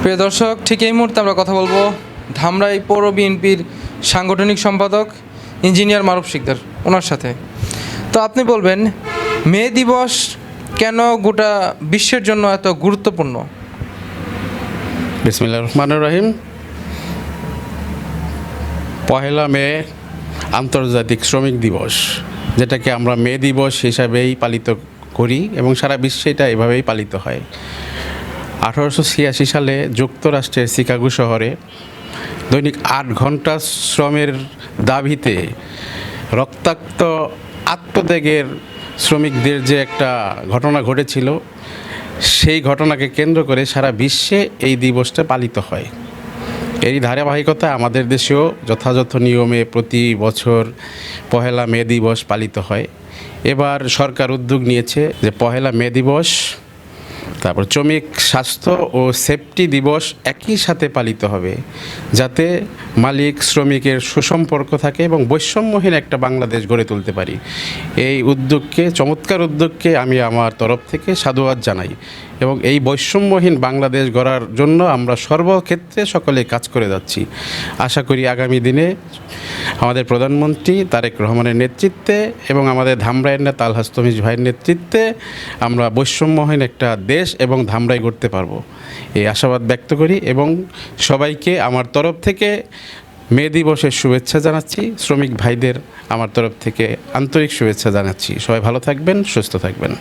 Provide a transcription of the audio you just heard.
প্রিয় দর্শক, ঠিক এই মুহূর্তে আমরা কথা বলবো ধামরাই পৌর বিএনপির সাংগঠনিক সম্পাদক ইঞ্জিনিয়ার মারুফ শিকদার ওনার সাথে। তো আপনি বলবেন, মে দিবস কেন গোটা বিশ্বের জন্য এত গুরুত্বপূর্ণ? বিসমিল্লাহির রহমানির রহিম। পহেলা মে আন্তর্জাতিক শ্রমিক দিবস, যেটাকে আমরা মে দিবস হিসাবেই পালিত করি এবং সারা বিশ্বে এটা এভাবেই পালিত হয়। 1886 সালে যুক্তরাষ্ট্রের শিকাগো শহরে দৈনিক 8 ঘন্টা শ্রমের দাবিতে রক্তাক্ত আত্মত্যাগের শ্রমিকদের যে একটা ঘটনা ঘটেছিল, সেই ঘটনাকে কেন্দ্র করে সারা বিশ্বে এই দিবসটা পালিত হয়। এই ধারাবাহিকতায় আমাদের দেশেও যথাযথ নিয়মে প্রতি বছর পহেলা মে দিবস পালিত হয়। এবার সরকার উদ্যোগ নিয়েছে যে পহেলা মে দিবস, তারপর শ্রমিক স্বাস্থ্য ও সেফটি দিবস একই সাথে পালিত হবে, যাতে মালিক শ্রমিকের সুসম্পর্ক থাকে এবং বৈষম্যহীন একটা বাংলাদেশ গড়ে তুলতে পারি। এই উদ্যোগকে, চমৎকার উদ্যোগকে আমি আমার তরফ থেকে সাধুবাদ জানাই এবং এই বৈষম্যহীন বাংলাদেশ গড়ার জন্য আমরা সর্বক্ষেত্রে সকলে কাজ করে যাচ্ছি। আশা করি আগামী দিনে আমাদের প্রধানমন্ত্রী তারেক রহমানের নেতৃত্বে এবং আমাদের ধামরাইয়ের নেতা আলহাজ তমিজ ভাইয়ের নেতৃত্বে আমরা বৈষম্যহীন একটা দেশ এবং ধামরাই গড়তে পারবো, এই আশাবাদ ব্যক্ত করি এবং সবাইকে আমার তরফ থেকে মে দিবসের শুভেচ্ছা জানাচ্ছি। শ্রমিক ভাইদের আমার তরফ থেকে আন্তরিক শুভেচ্ছা জানাচ্ছি। সবাই ভালো থাকবেন, সুস্থ থাকবেন।